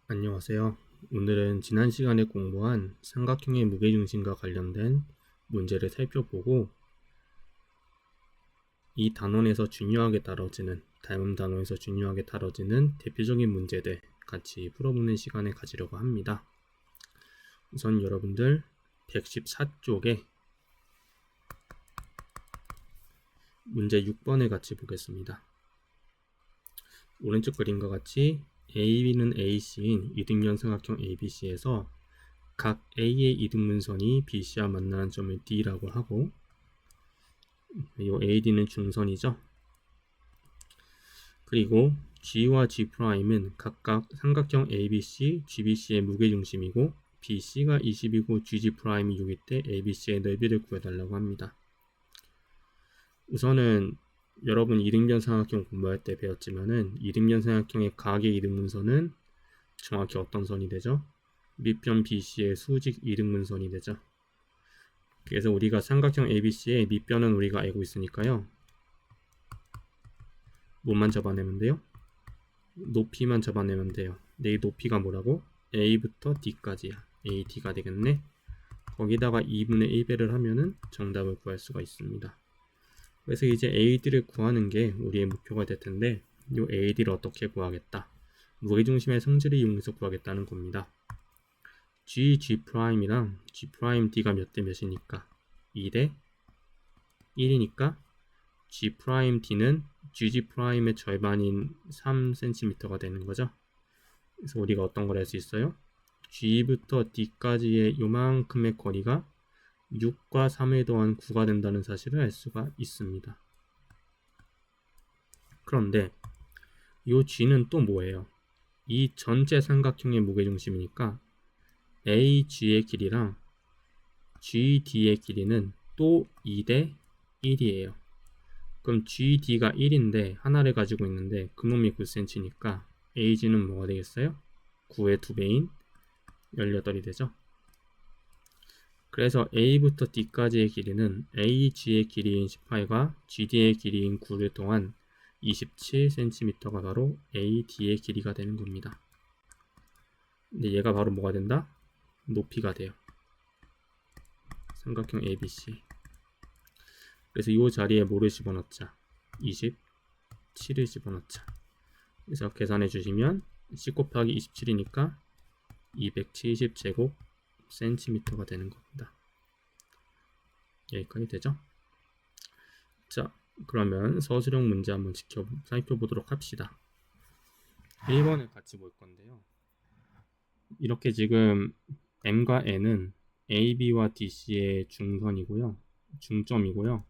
안녕하세요. 오늘은 지난 시간에 공부한 삼각형의 무게중심과 관련된 문제를 살펴보고 이 단원에서 중요하게 다뤄지는 다음 단원에서 중요하게 다뤄지는 대표적인 문제들 같이 풀어보는 시간을 가지려고 합니다. 우선 여러분들 114쪽에 문제 6번을 같이 보겠습니다. 오른쪽 그림과 같이 AB는 AC인 이등변 삼각형 ABC에서 각 A의 이등분선이 BC와 만나는 점을 D라고 하고 이 AD는 중선이죠. 그리고 G와 G'은 각각 삼각형 ABC, GBC의 무게중심이고 BC가 20이고 GG'이 6일 때 ABC의 넓이를 구해달라고 합니다. 우선은 여러분 이등변 삼각형 공부할 때 배웠지만은 이등변 삼각형의 각의 이등분선은 정확히 어떤 선이 되죠? 밑변 BC의 수직 이등분선이 되죠. 그래서 우리가 삼각형 ABC의 밑변은 우리가 알고 있으니까요. 뭐만 잡아내면 돼요? 높이만 잡아내면 돼요. 근데 이 높이가 뭐라고? A부터 D까지야. AD가 되겠네. 거기다가 2분의 1배를 하면은 정답을 구할 수가 있습니다. 그래서 이제 AD를 구하는 게 우리의 목표가 될 텐데 이 AD를 어떻게 구하겠다? 무게중심의 성질을 이용해서 구하겠다는 겁니다. G'이랑 G'D가 몇 대 몇이니까 2대 1이니까 G'D는 GG'의 절반인 3cm가 되는 거죠. 그래서 우리가 어떤 걸 할 수 있어요? G부터 D까지의 요만큼의 거리가 6과 3을 더한 9가 된다는 사실을 알 수가 있습니다. 그런데 이 G는 또 뭐예요? 이 전체 삼각형의 무게중심이니까 AG의 길이랑 GD의 길이는 또 2대 1이에요. 그럼 GD가 1인데 하나를 가지고 있는데 그놈이 9cm니까 AG는 뭐가 되겠어요? 9의 2배인 18이 되죠. 그래서 A부터 D까지의 길이는 AG의 길이인 18과 GD의 길이인 9를 통한 27cm가 바로 AD의 길이가 되는 겁니다. 근데 얘가 바로 뭐가 된다? 높이가 돼요. 삼각형 ABC. 그래서 이 자리에 뭐를 집어넣자? 27을 집어넣자. 그래서 계산해 주시면 10 곱하기 27이니까 270제곱cm가 되는 겁니다. 여기까지 되죠? 자, 그러면 서술형 문제 한번 살펴보도록 합시다. 1번을 같이 볼 건데요. 이렇게 지금 M과 N은 AB와 DC의 중선이고요. 중점이고요.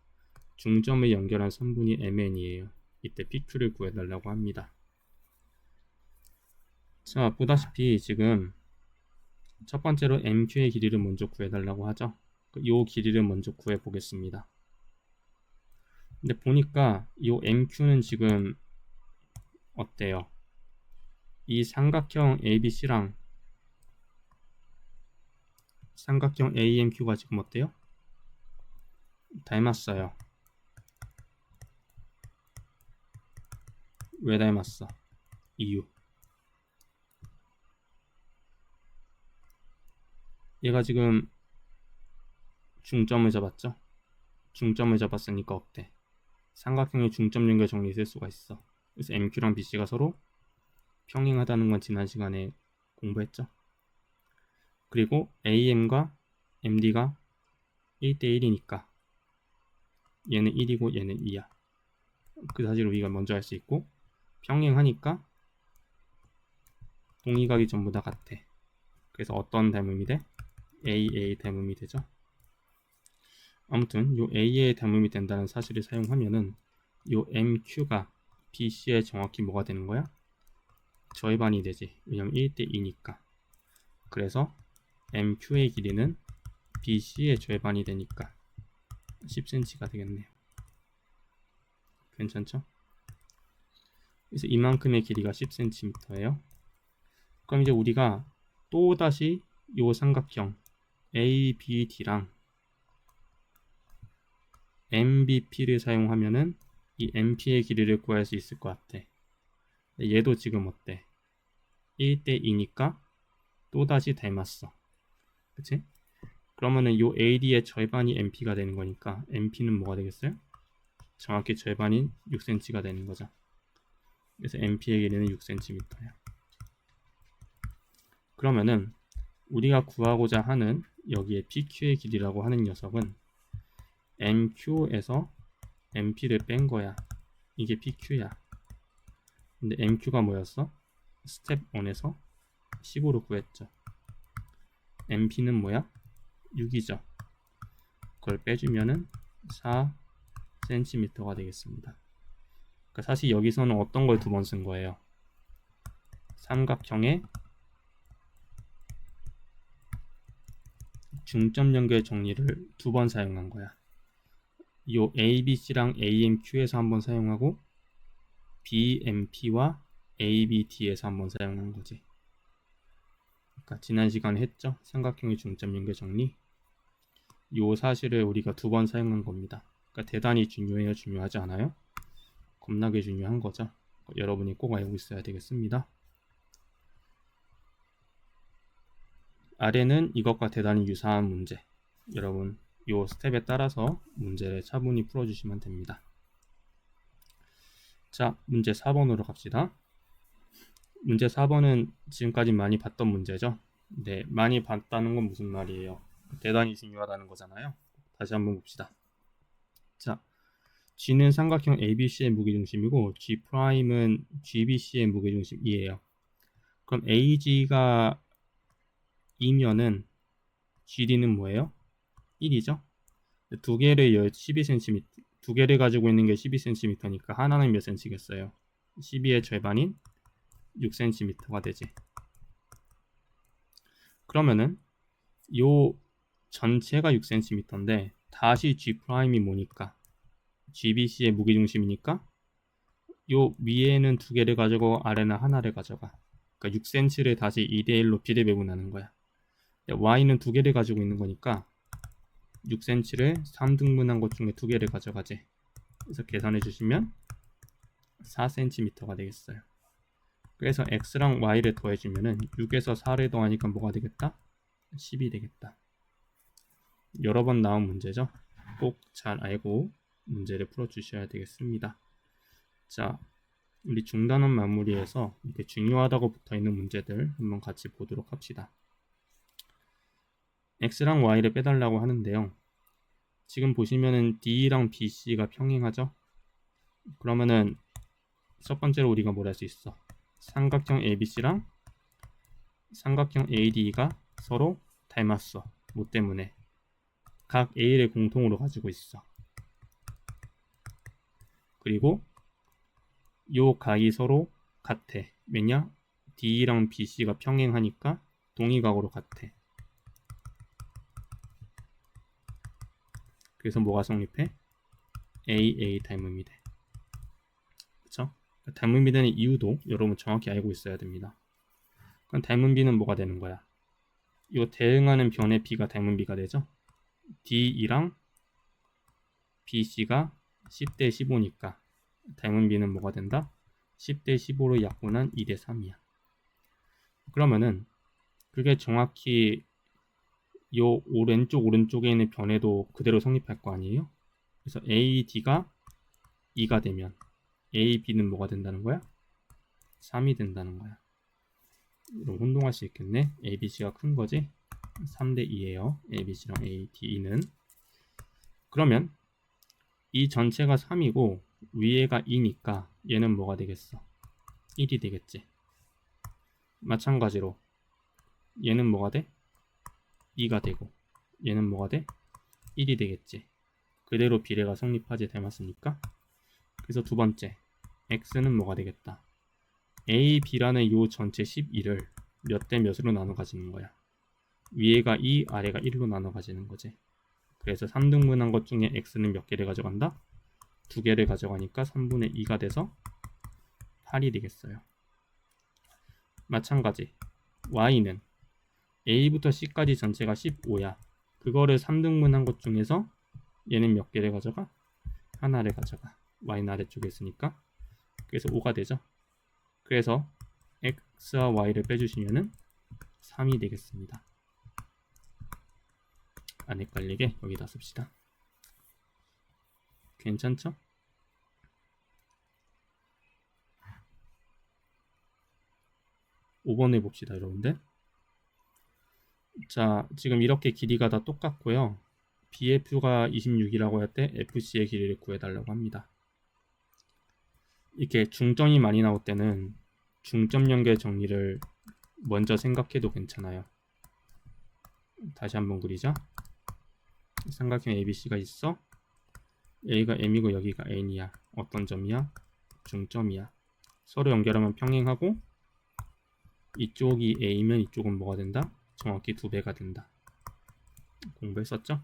중점을 연결한 선분이 MN이에요. 이때 PQ를 구해달라고 합니다. 자, 보다시피 지금 첫 번째로 MQ의 길이를 먼저 구해달라고 하죠. 이 길이를 먼저 구해보겠습니다. 근데 보니까 이 MQ는 지금 어때요? 이 삼각형 ABC랑 삼각형 AMQ가 지금 어때요? 닮았어요. 왜 닮았어? 이유. 얘가 지금 중점을 잡았죠? 중점을 잡았으니까 어때? 삼각형의 중점 연결 정리 쓸 수가 있어. 그래서 MQ랑 BC가 서로 평행하다는 건 지난 시간에 공부했죠. 그리고 AM과 MD가 1대1이니까 얘는 1이고 얘는 2야. 그 사실을 우리가 먼저 알 수 있고 평행하니까 동의각이 전부 다 같아. 그래서 어떤 닮음이 돼? AA 닮음이 되죠. 아무튼 요 A의 닮음이 된다는 사실을 사용하면은 요 MQ가 BC에 정확히 뭐가 되는 거야? 절반이 되지. 왜냐면 1대2니까. 그래서 MQ의 길이는 BC의 절반이 되니까 10cm가 되겠네요. 괜찮죠? 그래서 이만큼의 길이가 10cm예요. 그럼 이제 우리가 또다시 요 삼각형 ABD랑 MBP를 사용하면은 이 MP의 길이를 구할 수 있을 것 같아. 얘도 지금 어때? 1대 2니까 또다시 닮았어. 그치? 그러면은 요 AD의 절반이 MP가 되는 거니까 MP는 뭐가 되겠어요? 정확히 절반인 6cm가 되는 거죠. 그래서 MP의 길이는 6cm야. 그러면은 우리가 구하고자 하는 여기에 PQ의 길이라고 하는 녀석은 MQ에서 MP를 뺀 거야. 이게 PQ야. 근데 MQ가 뭐였어? 스텝 1에서 15로 구했죠. MP는 뭐야? 6이죠. 그걸 빼주면은 4cm가 되겠습니다. 그러니까 사실 여기서는 어떤 걸 두 번 쓴 거예요? 삼각형의 중점 연결 정리를 두 번 사용한 거야. 요 ABC랑 AMQ에서 한번 사용하고 BMP와 ABD에서 한번 사용한 거지. 그러니까 지난 시간에 했죠? 삼각형의 중점 연결 정리. 요 사실을 우리가 두 번 사용한 겁니다. 그러니까 대단히 중요해요? 중요하지 않아요? 겁나게 중요한 거죠. 여러분이 꼭 알고 있어야 되겠습니다. 아래는 이것과 대단히 유사한 문제. 여러분 요 스텝에 따라서 문제를 차분히 풀어주시면 됩니다. 자, 문제 4번으로 갑시다. 문제 4번은 지금까지 많이 봤던 문제죠. 네, 많이 봤다는 건 무슨 말이에요? 대단히 중요하다는 거잖아요. 다시 한번 봅시다. 자, G는 삼각형 ABC의 무게중심이고 G'은 GBC의 무게중심이에요. 그럼 AG가 2면은 GD는 뭐예요? 1이죠? 두 개를 12cm, 두 개를 가지고 있는 게 12cm니까 하나는 몇 cm겠어요? 12의 절반인 6cm가 되지. 그러면은 요 전체가 6cm인데 다시 G'이 뭐니까? GBC의 무게중심이니까 요 위에는 두 개를 가지고 아래는 하나를 가져가. 그러니까 6cm를 다시 2대1로 비례 배분하는 거야. Y는 두 개를 가지고 있는 거니까 6cm를 3등분한 것 중에 두 개를 가져가지. 그래서 계산해 주시면 4cm가 되겠어요. 그래서 x랑 y를 더해주면은 6에서 4를 더하니까 뭐가 되겠다? 10이 되겠다. 여러 번 나온 문제죠. 꼭 잘 알고 문제를 풀어주셔야 되겠습니다. 자, 우리 중단원 마무리에서 이렇게 중요하다고 붙어있는 문제들 한번 같이 보도록 합시다. x랑 y를 빼달라고 하는데요. 지금 보시면은 D랑 BC가 평행하죠? 그러면은 첫 번째로 우리가 뭘 할 수 있어? 삼각형 ABC랑 삼각형 AD가 서로 닮았어. 뭐 때문에? 각 A를 공통으로 가지고 있어. 그리고 요 각이 서로 같아. 왜냐? D랑 BC가 평행하니까 동의각으로 같아. 그래서 뭐가 성립해? AA 닮음이 돼. 그쵸? 닮음이 되는 이유도 여러분 정확히 알고 있어야 됩니다. 그럼 닮은 B는 뭐가 되는 거야? 요 대응하는 변의 B가 닮은 B가 되죠? D랑 BC가 10대 15니까 닮은 B는 뭐가 된다? 10대 15로 약분한 2대 3이야. 그러면은 그게 정확히 요 오른쪽에 있는 변에도 그대로 성립할 거 아니에요? 그래서 AD가 2가 되면 AB는 뭐가 된다는 거야? 3이 된다는 거야. 이런 혼동할 수 있겠네. ABC가 큰 거지? 3대 2예요. ABC랑 AD는. 그러면 이 전체가 3이고 위에가 2니까 얘는 뭐가 되겠어? 1이 되겠지. 마찬가지로 얘는 뭐가 돼? 2가 되고 얘는 뭐가 돼? 1이 되겠지. 그대로 비례가 성립하지 닮았으니까. 그래서 두 번째 x는 뭐가 되겠다? a, b라는 요 전체 12를 몇 대 몇으로 나눠 가지는 거야. 위에가 2, 아래가 1로 나눠 가지는 거지. 그래서 3등분한 것 중에 x는 몇 개를 가져간다? 두 개를 가져가니까 3분의 2가 돼서 8이 되겠어요. 마찬가지 y는 a부터 c까지 전체가 15야. 그거를 3등분한 것 중에서 얘는 몇 개를 가져가? 하나를 가져가. y는 아래쪽에 있으니까. 그래서 5가 되죠. 그래서 x와 y를 빼주시면은 3이 되겠습니다. 안 헷갈리게 여기다 씁시다. 괜찮죠? (5번) 해봅시다 여러분들. 자, 지금 이렇게 길이가 다 똑같고요. BF가 26이라고 할 때 FC의 길이를 구해달라고 합니다. 이렇게 중점이 많이 나올 때는 중점 연결 정리를 먼저 생각해도 괜찮아요. 다시 한번 그리자. 삼각형 ABC가 있어. A가 M이고 여기가 N이야. 어떤 점이야? 중점이야. 서로 연결하면 평행하고 이쪽이 A면 이쪽은 뭐가 된다? 정확히 2배가 된다. 공부했었죠?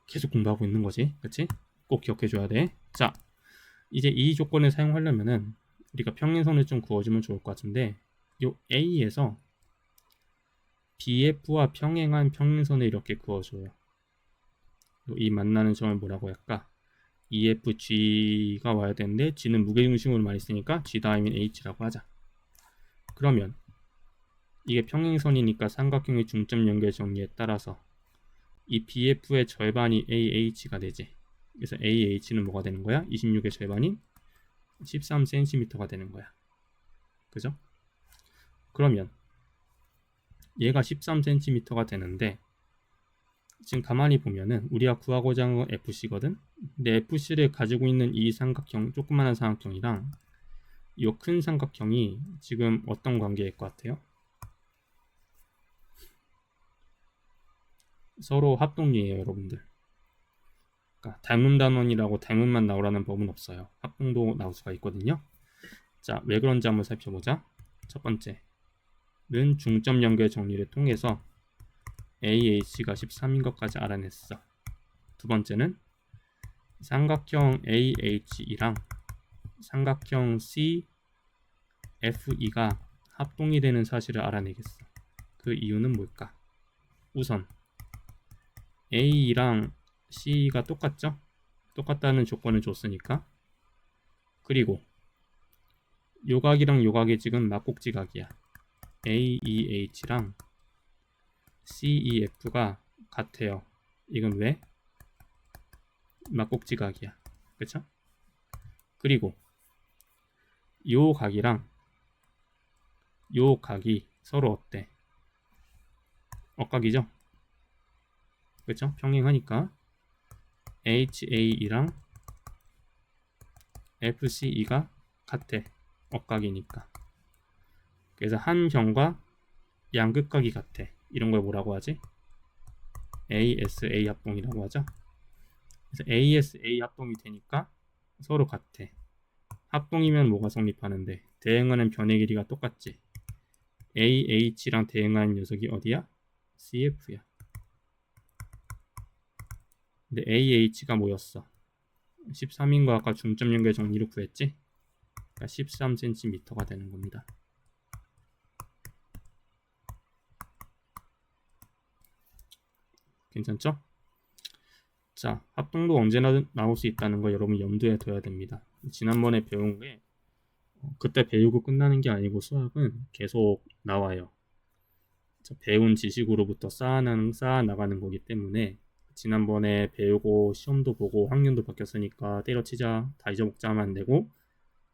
계속 공부하고 있는 거지. 그치? 꼭 기억해줘야 돼. 자, 이제 이 조건을 사용하려면은 우리가 평행선을 좀 그어주면 좋을 것 같은데 요 A에서 BF와 평행한 평행선을 이렇게 그어줘요. 이 만나는 점을 뭐라고 할까? EFG가 와야 되는데 G는 무게중심으로 많이 쓰니까 G 다음인 H라고 하자. 그러면 이게 평행선이니까 삼각형의 중점 연결 정리에 따라서 이 BF의 절반이 AH가 되지. 그래서 AH는 뭐가 되는 거야? 26의 절반인 13cm가 되는 거야. 그죠? 그러면 얘가 13cm가 되는데 지금 가만히 보면은 우리가 구하고자 하는 건 FC거든? 근데 FC를 가지고 있는 이 삼각형, 조그마한 삼각형이랑 이 큰 삼각형이 지금 어떤 관계일 것 같아요? 서로 합동이에요, 여러분들. 그러니까 닮은 단원이라고 닮은만 나오라는 법은 없어요. 합동도 나올 수가 있거든요. 자, 왜 그런지 한번 살펴보자. 첫 번째는 중점 연결 정리를 통해서 AH가 13인 것까지 알아냈어. 두 번째는 삼각형 AH랑 삼각형 CFE가 합동이 되는 사실을 알아내겠어. 그 이유는 뭘까? 우선 A랑 C가 똑같죠? 똑같다는 조건을 줬으니까. 그리고 요각이랑 요각이 지금 막곡지각이야. AEH랑 CEF가 같아요. 이건 왜? 막곡지각이야. 그쵸? 그리고 요 각이랑 요 각이 서로 어때? 억각이죠? 그쵸? 평행하니까 HAE랑 FCE가 같아. 억각이니까. 그래서 한 변과 양극각이 같아. 이런 걸 뭐라고 하지? ASA 합동이라고 하죠. 그래서 ASA 합동이 되니까 서로 같아. 합동이면 뭐가 성립하는데? 대응하는 변의 길이가 똑같지. AH랑 대응하는 녀석이 어디야? CF야. 근데 AH가 뭐였어? 13인과 아까 중점 연결 정리로 구했지? 그러니까 13cm가 되는 겁니다. 괜찮죠? 자, 합동도 언제나 나올 수 있다는 거 여러분 염두에 둬야 됩니다. 지난번에 배운 게 그때 배우고 끝나는 게 아니고 수학은 계속 나와요. 배운 지식으로부터 쌓아나가는 거기 때문에 지난번에 배우고 시험도 보고 학년도 바뀌었으니까 때려치자 다 잊어먹자 하면 안 되고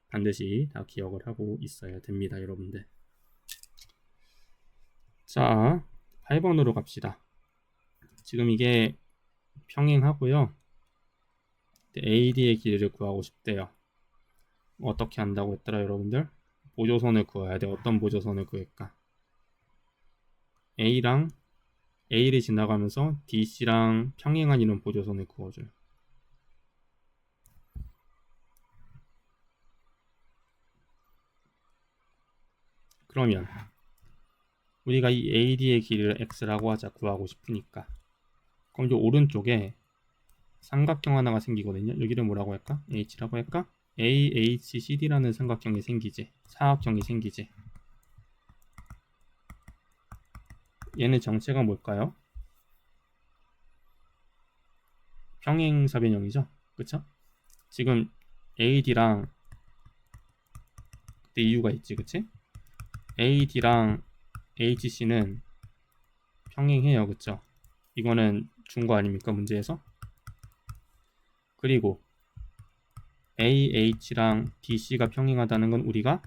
반드시 다 기억을 하고 있어야 됩니다, 여러분들. 자, 8번으로 갑시다. 지금 이게 평행하고요. AD의 길이를 구하고 싶대요. 어떻게 한다고 했더라, 여러분들? 보조선을 그어야 돼. 어떤 보조선을 그을까? A랑 A를 지나가면서 DC랑 평행한 이런 보조선을 그어줘요. 그러면 우리가 이 AD의 길이를 X라고 하자. 구하고 싶으니까. 그럼 이 오른쪽에 삼각형 하나가 생기거든요. 여기를 뭐라고 할까? H라고 할까? AHCD라는 삼각형이 생기지. 사각형이 생기지. 얘는 정체가 뭘까요? 평행사변형이죠. 그쵸? 지금 AD랑 그때 이유가 있지, 그치? AD랑 HC는 평행해요. 그쵸? 이거는 준 거 아닙니까? 문제에서. 그리고 AH랑 DC가 평행하다는 건 우리가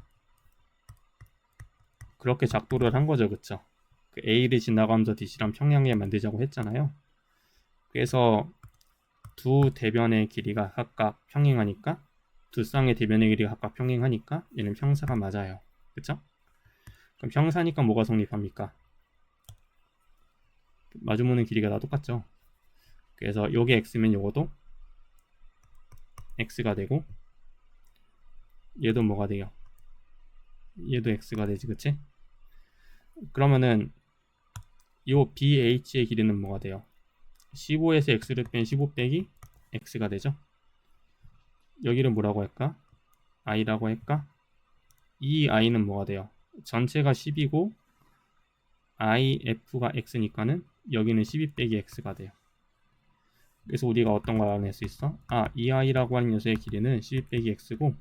그렇게 작도를 한 거죠. 그쵸? 그 A를 지나가면서 DC랑 평행하게 만들자고 했잖아요. 그래서 두 대변의 길이가 각각 평행하니까, 두 쌍의 대변의 길이가 각각 평행하니까 얘는 평사가 맞아요. 그쵸? 그럼 평사니까 뭐가 성립합니까? 마주보는 길이가 다 똑같죠. 그래서 요게 x면 요것도 x가 되고, 얘도 뭐가 돼요? 얘도 x가 되지. 그치? 그러면은 요 BH의 길이는 뭐가 돼요? 15에서 x를 뺀 15 빼기 x가 되죠. 여기를 뭐라고 할까? i라고 할까? 이 i는 뭐가 돼요? 전체가 10이고 if가 x니까는 여기는 12 빼기 x가 돼요. 그래서 우리가 어떤 걸 알아낼 수 있어? 이 i라고 하는 녀석의 길이는 12 빼기 x고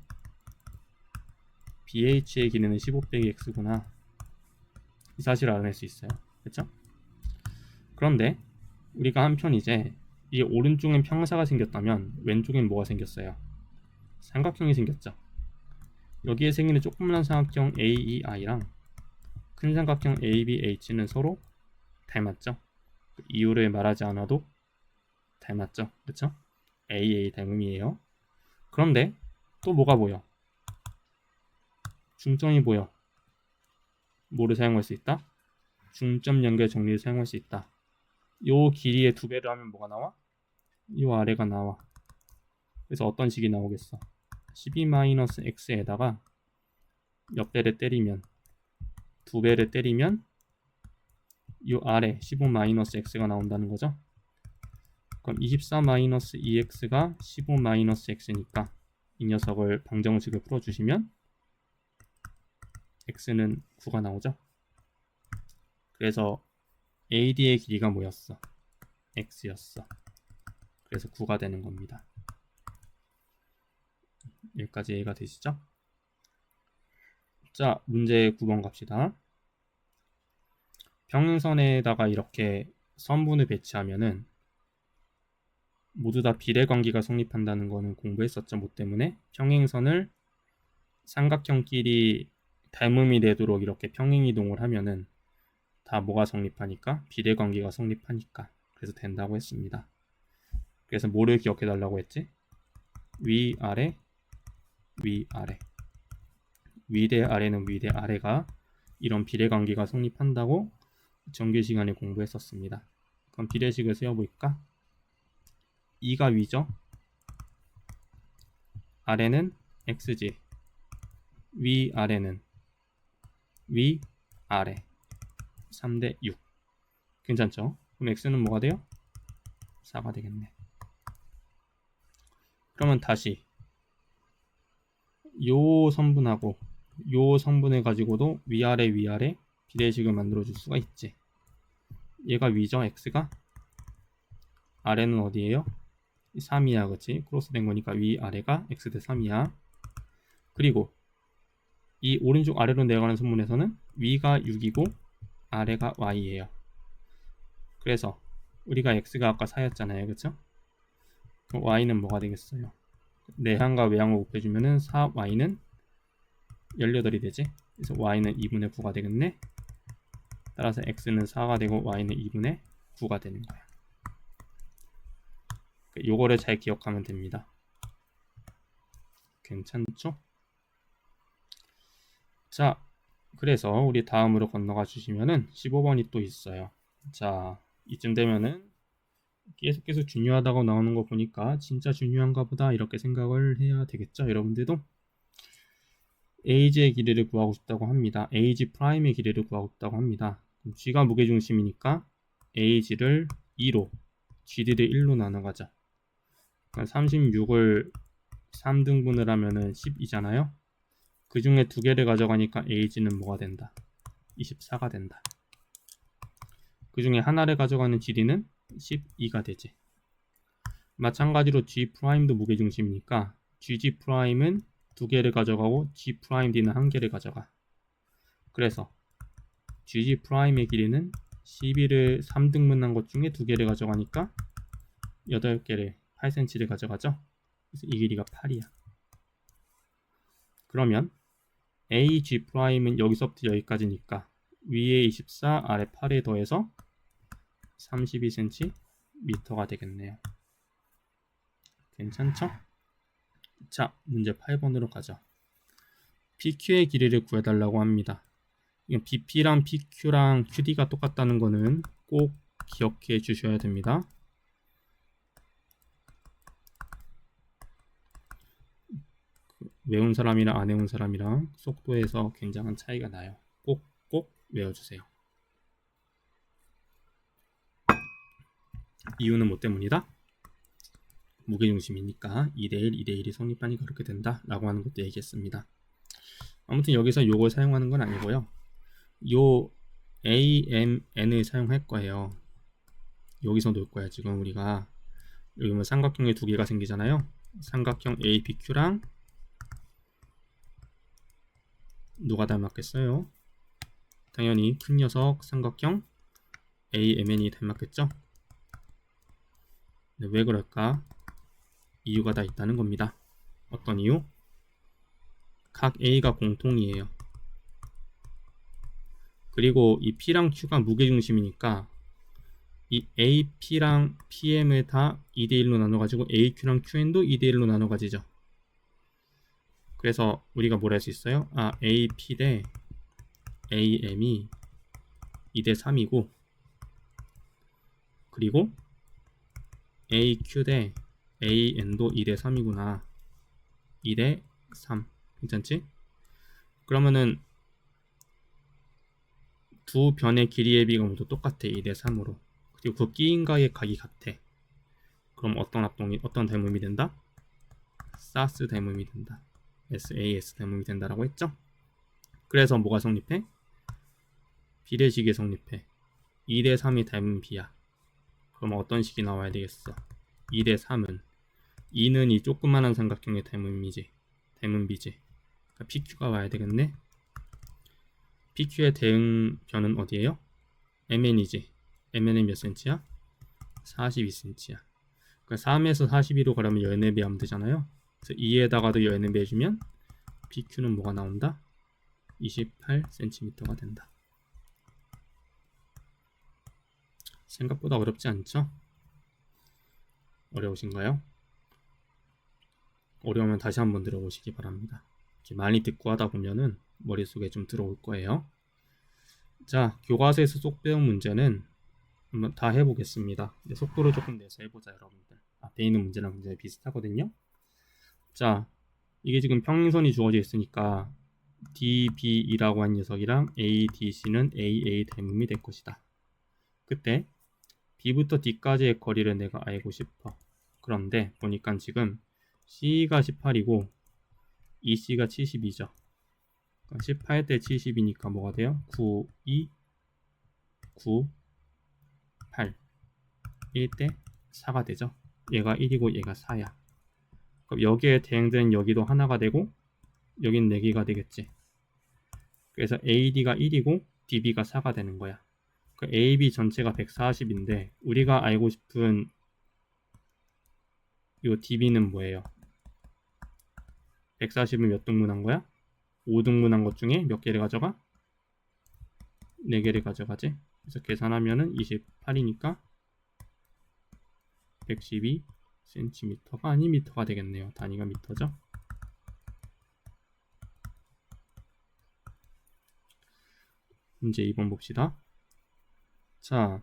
BH의 길이는 15 빼기 x구나. 이 사실을 알아낼 수 있어요. 그렇죠? 그런데 우리가 한편 이제 이 오른쪽엔 평사가 생겼다면 왼쪽엔 뭐가 생겼어요? 삼각형이 생겼죠. 여기에 생기는 조그만 삼각형 AEI랑 큰 삼각형 ABH는 서로 닮았죠. 이유를 말하지 않아도 닮았죠. 그렇죠? AA 닮음이에요. 그런데 또 뭐가 보여? 중점이 보여. 뭐를 사용할 수 있다? 중점 연결 정리를 사용할 수 있다. 요 길이의 2배를 하면 뭐가 나와? 요 아래가 나와. 그래서 어떤 식이 나오겠어? 12-x에다가 옆배를 때리면 2배를 때리면 요 아래 15-x가 나온다는 거죠. 그럼 24-2x가 15-x니까 이 녀석을 방정식을 풀어주시면 x는 9가 나오죠. 그래서 AD의 길이가 뭐였어? x였어. 그래서 9가 되는 겁니다. 여기까지 이해가 되시죠? 자, 문제 9번 갑시다. 평행선에다가 이렇게 선분을 배치하면은 모두 다 비례관계가 성립한다는 거는 공부했었죠. 뭐 때문에? 평행선을 삼각형끼리 닮음이 되도록 이렇게 평행이동을 하면은 다 뭐가 성립하니까? 비례관계가 성립하니까. 그래서 된다고 했습니다. 그래서 뭐를 기억해 달라고 했지? 위아래, 위아래. 위대 아래는 위대 아래가 이런 비례관계가 성립한다고 정규 시간에 공부했었습니다. 그럼 비례식을 세워볼까? 2가 위죠? 아래는 x지. 위아래는 위아래. 3대 6. 괜찮죠? 그럼 x는 뭐가 돼요? 4가 되겠네. 그러면 다시 요 성분하고 요 성분을 가지고도 위아래 위아래 비례식을 만들어 줄 수가 있지. 얘가 위죠? x가? 아래는 어디예요? 3이야. 그치? 크로스 된 거니까 위아래가 x 대 3이야. 그리고 이 오른쪽 아래로 내려가는 선분에서는 위가 6이고 아래가 y예요. 그래서 우리가 x가 아까 4였잖아요. 그쵸? 그럼 y는 뭐가 되겠어요? 내항과 외항을 곱해주면은 4y는 18이 되지. 그래서 y는 2분의 9가 되겠네. 따라서 x는 4가 되고 y는 2분의 9가 되는 거야. 요거를 잘 기억하면 됩니다. 괜찮죠? 자, 그래서 우리 다음으로 건너가 주시면은 15번이 또 있어요. 자, 이쯤 되면은 계속 중요하다고 나오는 거 보니까 진짜 중요한가 보다 이렇게 생각을 해야 되겠죠. 여러분들도 AG의 길이를 구하고 싶다고 합니다. AG 프라임의 길이를 구하고 싶다고 합니다. G가 무게중심이니까 AG를 2로, GD를 1로 나눠가자. 그러니까 36을 3등분을 하면은 12잖아요. 그 중에 2개를 가져가니까 AG는 뭐가 된다? 24가 된다. 그 중에 하나를 가져가는 GD는 12가 되지. 마찬가지로 G'도 무게중심이니까 GG'은 2개를 가져가고 G'D는 1개를 가져가. 그래서 GG 프라임의 길이는 12를 3등분한 것 중에 2개를 가져가니까 8개를 8cm를 가져가죠. 그래서 이 길이가 8이야. 그러면 AG 프라임은 여기서부터 여기까지니까 위에 24, 아래 8에 더해서 32cm가 되겠네요. 괜찮죠? 자, 문제 8번으로 가죠. PQ의 길이를 구해달라고 합니다. BP랑 PQ랑 QD가 똑같다는 거는 꼭 기억해 주셔야 됩니다. 외운 사람이랑 안 외운 사람이랑 속도에서 굉장한 차이가 나요. 꼭 외워주세요. 이유는 뭐 때문이다? 무게중심이니까 2대1, 2대1이 성립하니까 그렇게 된다 라고 하는 것도 얘기했습니다. 아무튼 여기서 요걸 사용하는 건 아니고요. 요 AMN을 사용할 거예요. 여기서 놓을 거야. 지금 우리가 여기 뭐 삼각형의 두 개가 생기잖아요. 삼각형 APQ랑 누가 닮았겠어요? 당연히 큰 녀석 삼각형 AMN이 닮았겠죠? 네, 왜 그럴까? 이유가 다 있다는 겁니다. 어떤 이유? 각 A가 공통이에요. 그리고 이 P랑 Q가 무게중심이니까 이 AP랑 PM을 다 2대1로 나눠가지고 AQ랑 QN도 2대1로 나눠가지죠. 그래서 우리가 뭘 할 수 있어요? AP 대 AM이 2대 3이고 그리고 AQ 대 AN도 2대 3이구나. 2대 3 괜찮지? 그러면은 두 변의 길이의 비가 모두 똑같아. 2대 3으로. 그리고 그 끼인가의 각이 같아. 그럼 어떤 닮음이 된다? SAS 닮음이 된다. SAS 닮음이 된다라고 했죠? 그래서 뭐가 성립해? 비례식이 성립해. 2대 3이 닮은 B야. 그럼 어떤 식이 나와야 되겠어? 2대 3은 2는 이 조그만한 삼각형의 닮은 B지. 그러니까 PQ가 와야 되겠네. PQ의 대응변은 어디예요? MN이지. MN은 몇 cm야? 42cm야. 그러니까 3에서 42로 가려면 14배 하면 되잖아요. 그래서 2에다가도 14배 해주면 PQ는 뭐가 나온다? 28cm가 된다. 생각보다 어렵지 않죠? 어려우신가요? 어려우면 다시 한번 들어보시기 바랍니다. 이렇게 많이 듣고 하다 보면은 머릿속에 좀 들어올 거예요. 자, 교과서에서 쏙 배운 문제는 한번 다 해보겠습니다. 속도를 조금 내서 해보자, 여러분들. 앞에 있는 문제랑 굉장히 비슷하거든요. 자, 이게 지금 평행선이 주어져 있으니까 DB이라고 한 녀석이랑 ADC는 AA 닮음이 될 것이다. 그때 B부터 D까지의 거리를 내가 알고 싶어. 그런데 보니까 지금 C가 18이고 EC가 72죠. 18대 70이니까 뭐가 돼요? 9, 2, 9, 8. 1대 4가 되죠. 얘가 1이고 얘가 4야. 그럼 여기에 대응되는 여기도 하나가 되고 여긴 4개가 되겠지. 그래서 AD가 1이고 DB가 4가 되는 거야. 그 AB 전체가 140인데 우리가 알고 싶은 이 DB는 뭐예요? 140을 몇 등분한 거야? 5등분한 것 중에 몇 개를 가져가? 4개를 가져가지. 그래서 계산하면은 28이니까 112cm가 아니 미터가 되겠네요. 단위가 미터죠. 문제 2번 봅시다. 자,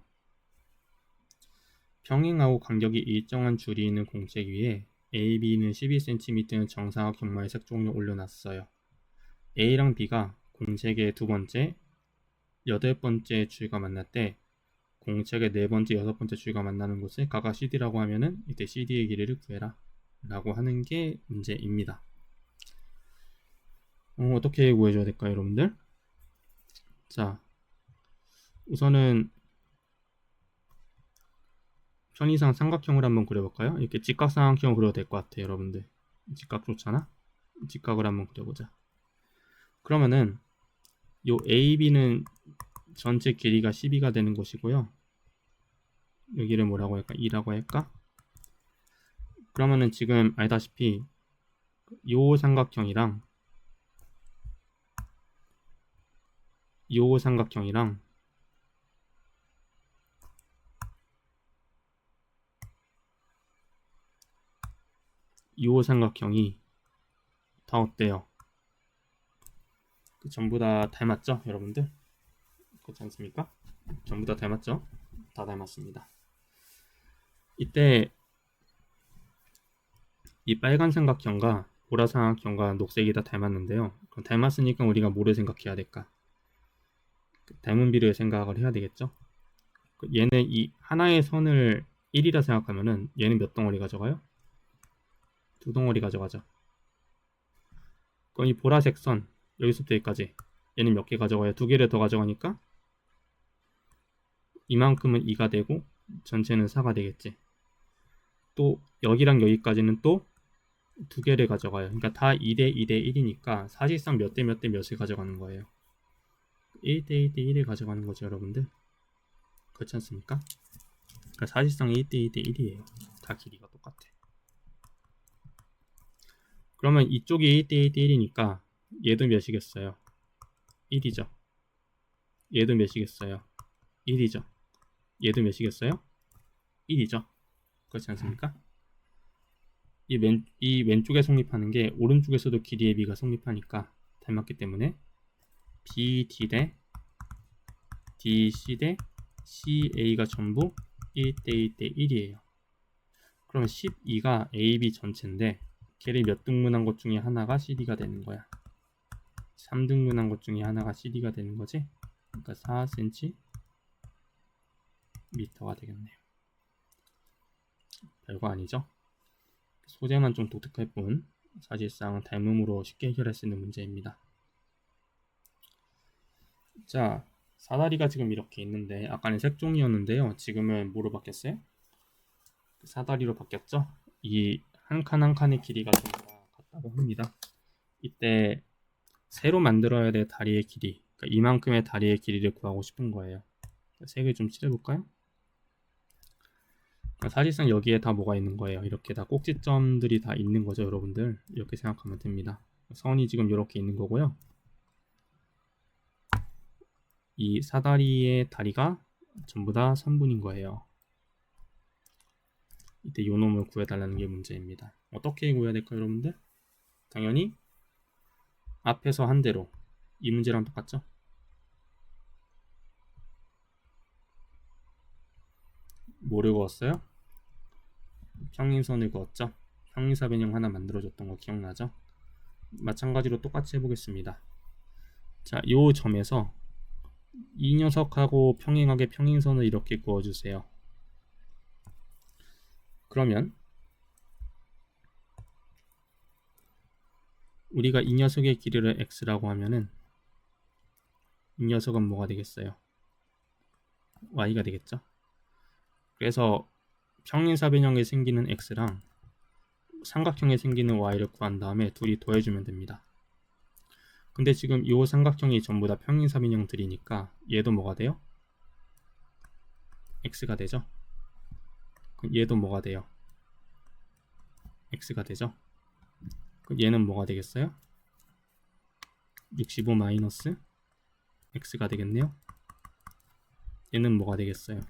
평행하고 간격이 일정한 줄이 있는 공책 위에 AB는 12cm의 정사각 경마의 색 종류 올려놨어요. A랑 B가 공책의 두 번째, 8번째 줄과 만날 때 공책의 네 번째, 6번째 줄과 만나는 곳을 각각 CD라고 하면은 이때 CD의 길이를 구해라 라고 하는 게 문제입니다. 어떻게 구해줘야 될까요, 여러분들? 자, 우선은 편의상 삼각형을 한번 그려볼까요? 이렇게 직각삼각형을 그려도 될 것 같아요, 여러분들. 직각 좋잖아? 직각을 한번 그려보자. 그러면은 요 AB는 전체 길이가 12가 되는 곳이고요. 여기를 뭐라고 할까? 2라고 할까? 그러면은 지금 알다시피 요 삼각형이랑 요 삼각형이랑 요 삼각형이 다 어때요? 전부 다 닮았죠, 여러분들? 그렇지 않습니까? 전부 다 닮았죠? 다 닮았습니다. 이때 이 빨간 삼각형과 보라 삼각형과 녹색이 다 닮았는데요. 그럼 닮았으니까 우리가 뭐를 생각해야 될까? 닮은 비를 생각을 해야 되겠죠? 얘는 이 하나의 선을 1이라 생각하면은 얘는 몇 덩어리 가져가요? 2덩어리 가져가죠. 그럼 이 보라색 선 여기서부터 여기까지 얘는 몇 개 가져가요? 2개를 더 가져가니까 이만큼은 2가 되고 전체는 4가 되겠지. 또 여기랑 여기까지는 또 2개를 가져가요. 그러니까 다 2대 2대 1이니까 사실상 몇 대 몇 대 몇을 가져가는 거예요. 1대 1대 1을 가져가는 거죠, 여러분들. 그렇지 않습니까? 그러니까 사실상 1대 2대 1이에요. 다 길이가 똑같아. 그러면 이쪽이 1대 1대 1이니까 얘도 몇이겠어요? 1이죠. 얘도 몇이겠어요? 1이죠. 얘도 몇이겠어요? 1이죠. 그렇지 않습니까? 이 왼쪽에 성립하는 게 오른쪽에서도 길이의 비가 성립하니까 닮았기 때문에 BD 대 DC 대 CA가 전부 1대 1대 1이에요. 그러면 12가 AB 전체인데 걔를 몇 등분한 것 중에 하나가 CD가 되는 거야. 3등분한 것 중에 하나가 CD가 되는 거지. 그러니까 4cm 미터가 되겠네요. 별거 아니죠? 소재만 좀 독특할 뿐 사실상 닮음으로 쉽게 해결할 수 있는 문제입니다. 자, 사다리가 지금 이렇게 있는데 아까는 색종이었는데요. 지금은 뭐로 바뀌었어요? 사다리로 바뀌었죠? 이 한 칸 한 칸의 길이가 좀 다 같다고 합니다. 이때 새로 만들어야 될 다리의 길이, 그러니까 이만큼의 다리의 길이를 구하고 싶은 거예요. 색을 좀 칠해볼까요? 사실상 여기에 다 뭐가 있는 거예요. 이렇게 다 꼭지점들이 다 있는 거죠, 여러분들. 이렇게 생각하면 됩니다. 선이 지금 이렇게 있는 거고요. 이 사다리의 다리가 전부 다 3분인 거예요. 이때 요 놈을 구해달라는 게 문제입니다. 어떻게 구해야 될까요, 여러분들? 당연히 앞에서 한 대로 이 문제랑 똑같죠? 뭐를 그었어요? 평행선을 그었죠? 평행사변형 하나 만들어줬던 거 기억나죠? 마찬가지로 똑같이 해보겠습니다. 자, 요 점에서 이 녀석하고 평행하게 평행선을 이렇게 그어주세요. 그러면 우리가 이 녀석의 길이를 x라고 하면은 이 녀석은 뭐가 되겠어요? y가 되겠죠? 그래서 평행사변형에 생기는 x랑 삼각형에 생기는 y를 구한 다음에 둘이 더해주면 됩니다. 근데 지금 이 삼각형이 전부 다 평행사변형들이니까 얘도 뭐가 돼요? x가 되죠? 그럼 얘도 뭐가 돼요? x가 되죠? 그럼 얘는 뭐가 되겠어요? 65 마이너스 x가 되겠네요. 얘는 뭐가 되겠어요?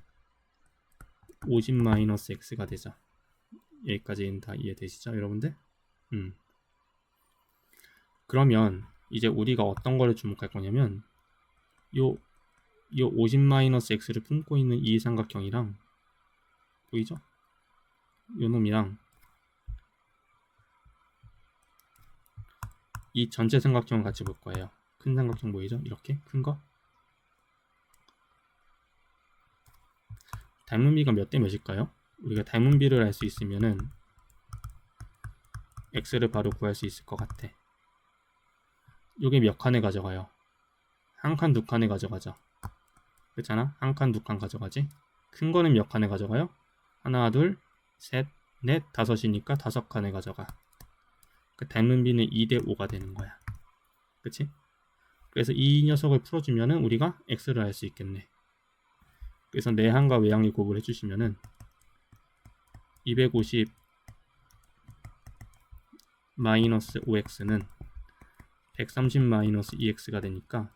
50 마이너스 x가 되죠. 여기까지는 다 이해되시죠, 여러분들? 그러면 이제 우리가 어떤 거를 주목할 거냐면 요 50 마이너스 x를 품고 있는 이 삼각형이랑 보이죠? 요 놈이랑 이 전체 삼각형을 같이 볼 거예요. 큰 삼각형 보이죠? 이렇게 큰 거. 닮은 비가 몇 대 몇일까요? 우리가 닮은 비를 알 수 있으면은 x를 바로 구할 수 있을 것 같아. 요게 몇 칸을 가져가요? 한 칸, 두 칸을 가져가죠. 그렇잖아? 한 칸, 두 칸 가져가지. 큰 거는 몇 칸을 가져가요? 하나, 둘, 셋, 넷, 다섯이니까 5칸을 가져가. 그 닮은 비는 2대 5가 되는 거야. 그치? 그래서 이 녀석을 풀어주면은 우리가 x를 알 수 있겠네. 그래서 내항과 외항을 곱을 해주시면은 250 마이너스 5x는 130 마이너스 2x가 되니까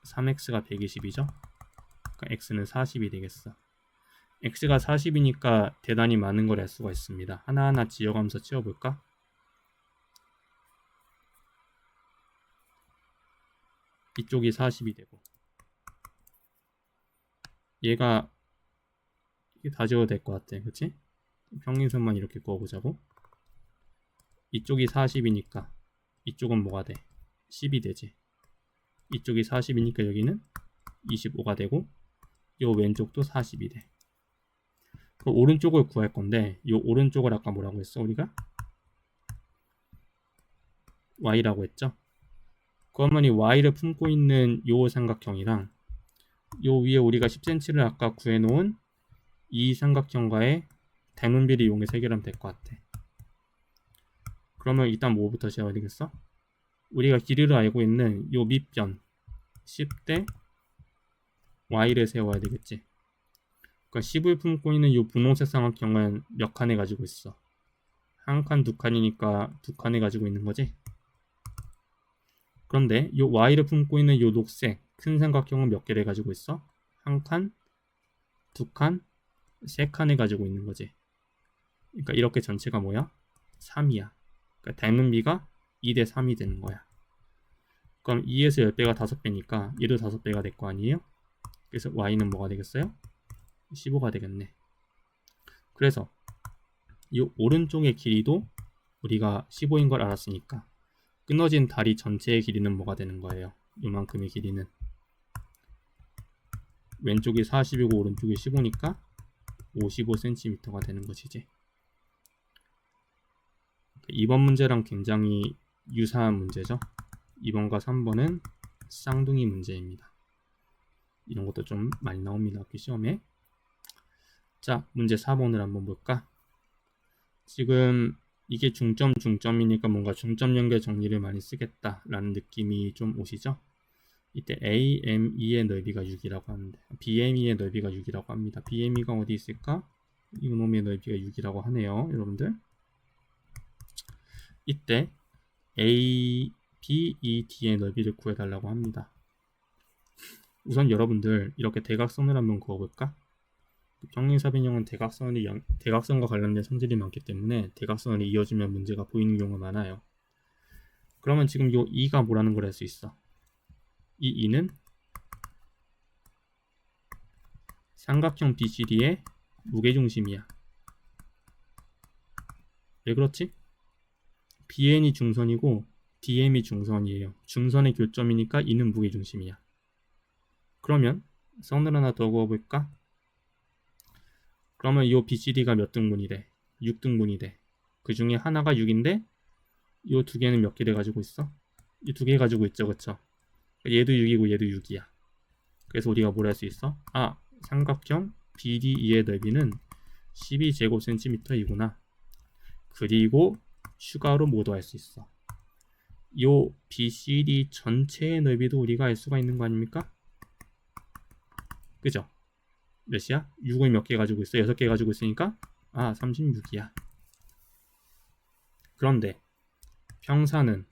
3x가 120이죠. 그러니까 x는 40이 되겠어. x가 40이니까 대단히 많은 걸 알 수가 있습니다. 하나하나 지어가면서 채워볼까? 이쪽이 40이 되고 얘가 다 지워도 될 것 같아. 그치? 평행선만 이렇게 그어보자고. 이쪽이 40이니까 이쪽은 뭐가 돼? 10이 되지. 이쪽이 40이니까 여기는 25가 되고 이 왼쪽도 40이 돼. 그럼 오른쪽을 구할 건데 이 오른쪽을 아까 뭐라고 했어? 우리가 y라고 했죠? 그러면 이 y를 품고 있는 이 삼각형이랑 이 위에 우리가 10cm를 아까 구해놓은 이 삼각형과의 닮은비를 이용해서 해결하면 될 것 같아. 그러면 일단 뭐부터 세워야 되겠어? 우리가 길이를 알고 있는 이 밑변 10대 y를 세워야 되겠지. 그러니까 10을 품고 있는 이 분홍색 삼각형은 몇 칸을 가지고 있어? 한 칸, 두 칸이니까 두 칸을 가지고 있는 거지. 그런데 이 y를 품고 있는 이 녹색 큰 삼각형은 몇 개를 가지고 있어? 한 칸, 두 칸, 세 칸을 가지고 있는 거지. 그러니까 이렇게 전체가 뭐야? 3이야. 그러니까 닮은 비가 2대 3이 되는 거야. 그럼 2에서 10배가 5배니까 얘도 5배가 될 거 아니에요? 그래서 y는 뭐가 되겠어요? 15가 되겠네. 그래서 이 오른쪽의 길이도 우리가 15인 걸 알았으니까 끊어진 다리 전체의 길이는 뭐가 되는 거예요? 이만큼의 길이는 왼쪽이 40이고 오른쪽이 15니까 55cm가 되는 것이지. 이번 문제랑 굉장히 유사한 문제죠. 2번과 3번은 쌍둥이 문제입니다. 이런 것도 좀 많이 나옵니다. 학교 시험에. 자, 문제 4번을 한번 볼까? 지금 이게 중점이니까 뭔가 중점 연결 정리를 많이 쓰겠다라는 느낌이 좀 오시죠? 이때 AME의 넓이가 6이라고 하는데 BME의 넓이가 6이라고 합니다. BME가 어디 있을까? 이놈의 넓이가 6이라고 하네요. 여러분들. 이때 ABED의 넓이를 구해달라고 합니다. 우선 여러분들 이렇게 대각선을 한번 그어볼까? 평행사변형은 대각선과 관련된 성질이 많기 때문에 대각선을 이어주면 문제가 보이는 경우가 많아요. 그러면 지금 요 2가 뭐라는 걸 알 수 있어? 이 2는 삼각형 BCD의 무게중심이야. 왜 그렇지? BN이 중선이고 DM이 중선이에요. 중선의 교점이니까 2는 무게중심이야. 그러면 선을 하나 더 그어볼까? 그러면 이 BCD가 몇 등분이래? 6등분이 돼. 그 중에 하나가 6인데 이 두 개는 몇 개를 가지고 있어? 이 두 개 가지고 있죠, 그쵸? 얘도 6이고 얘도 6이야. 그래서 우리가 뭘 할 수 있어? 아, 삼각형 BDE의 넓이는 12제곱cm이구나. 그리고 추가로 뭐도 할 수 있어? 요 BCD 전체의 넓이도 우리가 알 수가 있는 거 아닙니까? 그죠? 몇이야? 6을 몇 개 가지고 있어? 6개 가지고 있으니까 36이야. 그런데 평사는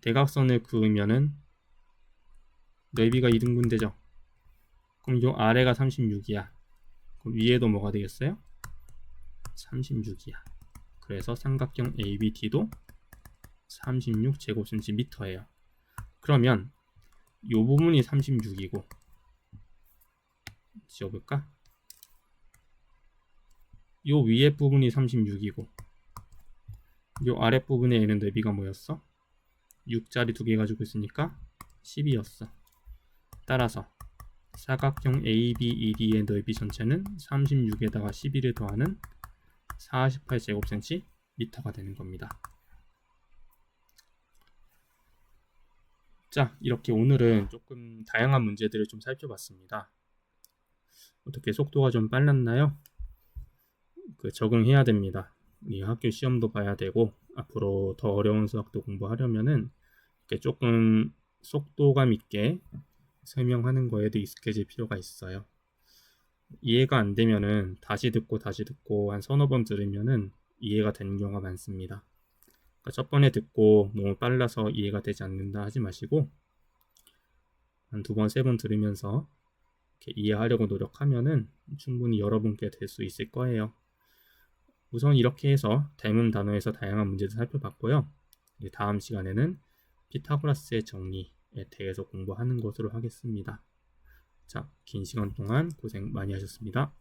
대각선을 그으면은 넓이가 2등분 되죠? 그럼 요 아래가 36이야. 그럼 위에도 뭐가 되겠어요? 36이야. 그래서 삼각형 ABD도 36제곱cm예요. 그러면 요 부분이 36이고 지워볼까? 요 위에 부분이 36이고 요 아래 부분에 얘는 넓이가 뭐였어? 6짜리 두 개 가지고 있으니까 10이었어. 따라서 사각형 ABED의 넓이 전체는 36에다가 11을 더하는 48제곱cm가 되는 겁니다. 자, 이렇게 오늘은 조금 다양한 문제들을 좀 살펴봤습니다. 어떻게 속도가 좀 빨랐나요? 적응해야 됩니다. 이 학교 시험도 봐야 되고 앞으로 더 어려운 수학도 공부하려면은 이렇게 조금 속도감 있게 설명하는 거에도 익숙해질 필요가 있어요. 이해가 안 되면은 다시 듣고 한 서너 번 들으면은 이해가 되는 경우가 많습니다. 그러니까 첫 번에 듣고 너무 빨라서 이해가 되지 않는다 하지 마시고 한 두 번, 세 번 들으면서 이렇게 이해하려고 노력하면은 충분히 여러분께 될 수 있을 거예요. 우선 이렇게 해서 닮은 단어에서 다양한 문제를 살펴봤고요. 다음 시간에는 피타고라스의 정리에 대해서 공부하는 것으로 하겠습니다. 자, 긴 시간 동안 고생 많이 하셨습니다.